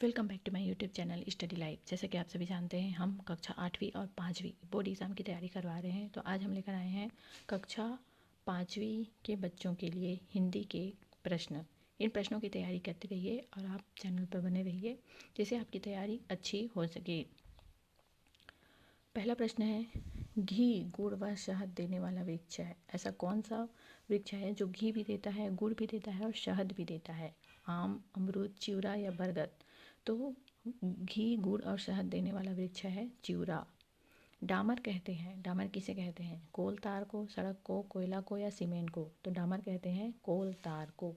Welcome back to my YouTube channel study life. जैसे कि आप सभी जानते हैं, हम कक्षा 8वीं और 5वीं बोर्ड एग्ज़ाम की तैयारी करवा रहे हैं। तो आज हम लेकर आए हैं कक्षा 5वीं के बच्चों के लिए हिंदी के प्रश्न। इन प्रश्नों की तैयारी करते रहिए और आप चैनल पर बने रहिए जिससे आपकी तैयारी अच्छी हो सके। पहला प्रश्न है, घी गुड़ व शहद देने वाला वृक्ष है। ऐसा कौन सा वृक्ष है जो घी भी देता है, गुड़ भी देता है और शहद भी देता है? आम, अमरूद, चिउरा या बरगद? तो घी गुड़ और शहद देने वाला वृक्ष है चिउरा। डामर कहते हैं, डामर किसे कहते हैं? कोल तार को, सड़क को, कोयला को या सीमेंट को? तो डामर कहते हैं कोल तार को।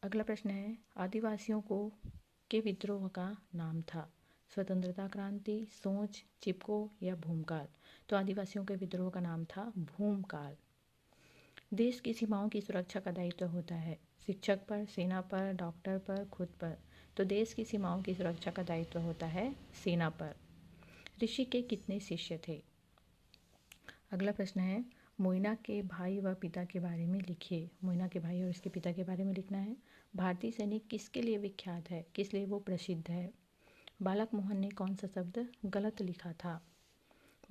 अगला प्रश्न है, आदिवासियों को के विद्रोह का नाम था? स्वतंत्रता क्रांति, सोच, चिपको या भूमकाल? तो आदिवासियों के विद्रोह का नाम था भूमकाल। देश की सीमाओं की सुरक्षा का दायित्व होता है शिक्षक पर, सेना पर, डॉक्टर पर, खुद पर? तो देश की सीमाओं की सुरक्षा का दायित्व होता है सेना पर। ऋषि के कितने शिष्य थे? अगला प्रश्न है, मोइना के भाई व पिता के बारे में लिखिए। मोइना के भाई और उसके पिता के बारे में लिखना है। भारतीय सैनिक किसके लिए विख्यात है, किस लिए वो प्रसिद्ध है? बालक मोहन ने कौन सा शब्द गलत लिखा था?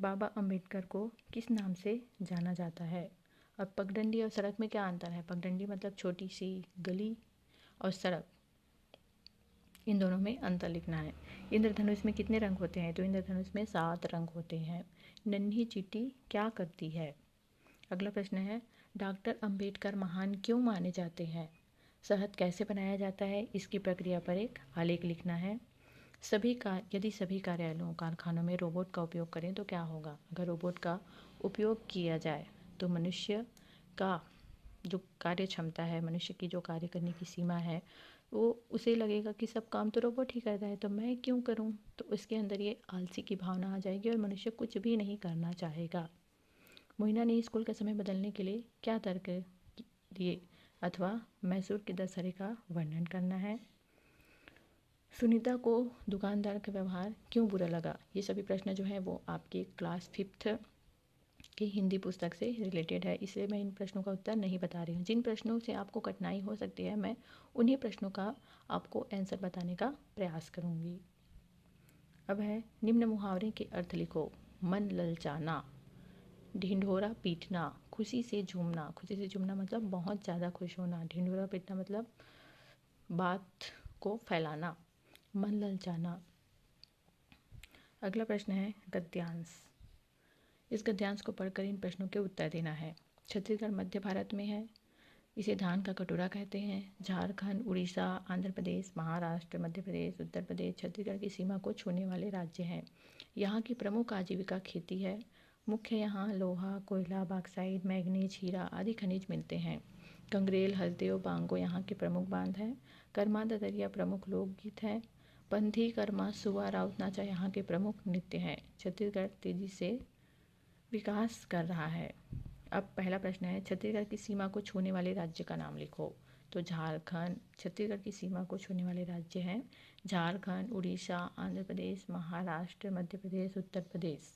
बाबा अंबेडकर को किस नाम से जाना जाता है? और पगडंडी और सड़क में क्या अंतर है? पगडंडी मतलब छोटी सी गली और सड़क, इन दोनों में अंतर लिखना है। इंद्रधनुष में कितने रंग होते हैं? तो इंद्रधनुष में 7 रंग होते हैं। नन्ही चींटी क्या करती है? अगला प्रश्न है, डॉक्टर अंबेडकर महान क्यों माने जाते हैं? शहद कैसे बनाया जाता है, इसकी प्रक्रिया पर एक आलेख लिखना है। यदि सभी कार्यालयों कारखानों में रोबोट का उपयोग करें तो क्या होगा? अगर रोबोट का उपयोग किया जाए तो मनुष्य का जो कार्य क्षमता है, मनुष्य की जो कार्य करने की सीमा है, वो उसे लगेगा कि सब काम तो रोबोट ही करता है तो मैं क्यों करूं? तो उसके अंदर ये आलसी की भावना आ जाएगी और मनुष्य कुछ भी नहीं करना चाहेगा। मोइना ने स्कूल का समय बदलने के लिए क्या तर्क दिए? अथवा मैसूर के दशहरे का वर्णन करना है। सुनीता को दुकानदार का व्यवहार क्यों बुरा लगा? ये सभी प्रश्न जो है वो आपके क्लास 5th की हिंदी पुस्तक से रिलेटेड है, इसलिए मैं इन प्रश्नों का उत्तर नहीं बता रही हूँ। जिन प्रश्नों से आपको कठिनाई हो सकती है, मैं उन्हीं प्रश्नों का आपको आंसर बताने का प्रयास करूँगी। अब है, निम्न मुहावरे के अर्थ लिखो। मन ललचाना, ढिंढोरा पीटना, खुशी से झूमना। खुशी से झूमना मतलब बहुत ज़्यादा खुश होना। ढिंढोरा पीटना मतलब बात को फैलाना। मन ललचाना। अगला प्रश्न है गद्यांश। इस गद्यांश को पढ़कर इन प्रश्नों के उत्तर देना है। छत्तीसगढ़ मध्य भारत में है, इसे धान का कटोरा कहते हैं। झारखंड, उड़ीसा, आंध्र प्रदेश, महाराष्ट्र, मध्य प्रदेश, उत्तर प्रदेश छत्तीसगढ़ की सीमा को छूने वाले राज्य हैं। यहाँ की प्रमुख आजीविका खेती है। मुख्य यहाँ लोहा, कोयला, बॉक्साइट, मैग्नीज, हीरा आदि खनिज मिलते हैं। कंग्रेल, हसदेव, बांगो यहाँ के प्रमुख बांध हैं। कर्मा ददरिया प्रमुख लोकगीत हैं। पंथी, कर्मा, सुआ, राउत नाचा यहाँ के प्रमुख नृत्य हैं। छत्तीसगढ़ तेजी से विकास कर रहा है। अब पहला प्रश्न है, छत्तीसगढ़ की सीमा को छूने वाले राज्य का नाम लिखो। तो झारखंड, छत्तीसगढ़ की सीमा को छूने वाले राज्य हैं झारखंड, उड़ीसा, आंध्र प्रदेश, महाराष्ट्र, मध्य प्रदेश, उत्तर प्रदेश।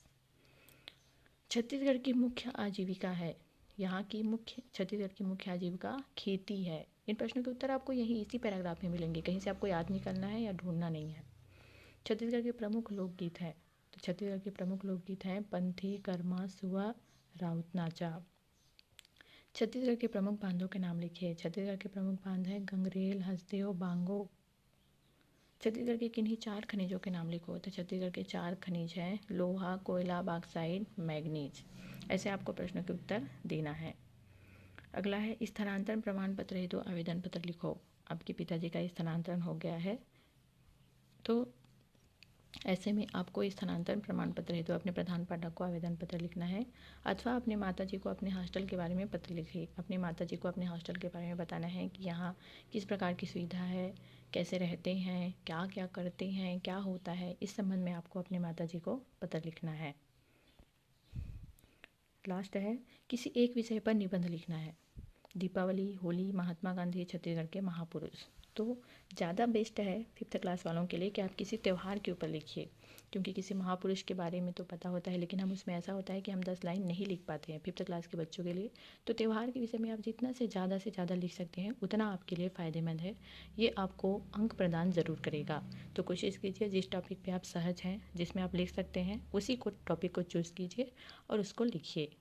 छत्तीसगढ़ की मुख्य आजीविका है, छत्तीसगढ़ की मुख्य आजीविका खेती है। इन प्रश्नों के उत्तर आपको यही इसी पैराग्राफ में मिलेंगे, कहीं से आपको याद नहीं करना है या ढूंढना नहीं है। छत्तीसगढ़ के प्रमुख लोकगीत हैं, तो छत्तीसगढ़ के प्रमुख लोकगीत हैं पंथी, कर्मा, सुआ, राउत नाचा। छत्तीसगढ़ के प्रमुख बांधों के नाम लिखिए। छत्तीसगढ़ के प्रमुख बांध हैं गंगरेल, हसदेव, बांगो। छत्तीसगढ़ के किन्हीं 4 खनिजों के नाम लिखो। तो छत्तीसगढ़ के 4 खनिज हैं लोहा, कोयला, बॉक्साइट, मैग्नीज। ऐसे आपको प्रश्नों के उत्तर देना है। अगला है, स्थानांतरण प्रमाण पत्र हेतु आवेदन पत्र लिखो। आपके पिताजी का स्थानांतरण हो गया है, तो ऐसे में आपको स्थानांतरण प्रमाण पत्र हेतु अपने प्रधान पाठक को आवेदन पत्र लिखना है, अथवा अपने माताजी को अपने हॉस्टल के बारे में पत्र लिखिए। अपने माताजी को अपने हॉस्टल के बारे में बताना है कि यहाँ किस प्रकार की सुविधा है, कैसे रहते हैं, क्या क्या करते हैं, क्या होता है, इस संबंध में आपको अपने माताजी को पत्र लिखना है। लास्ट है, किसी एक विषय पर निबंध लिखना है। दीपावली, होली, महात्मा गांधी, छत्तीसगढ़ के महापुरुष। तो ज़्यादा बेस्ट है फिफ्थ क्लास वालों के लिए कि आप किसी त्यौहार के ऊपर लिखिए, क्योंकि किसी महापुरुष के बारे में तो पता होता है, लेकिन हम उसमें ऐसा होता है कि हम 10 लाइन नहीं लिख पाते हैं फिफ्थ क्लास के बच्चों के लिए। तो त्यौहार के विषय में आप जितना से ज़्यादा लिख सकते हैं उतना आपके लिए फ़ायदेमंद है, ये आपको अंक प्रदान ज़रूर करेगा। तो कोशिश कीजिए जिस टॉपिक पे आप सहज हैं, जिसमें आप लिख सकते हैं, उसी को टॉपिक को चूज़ कीजिए और उसको लिखिए।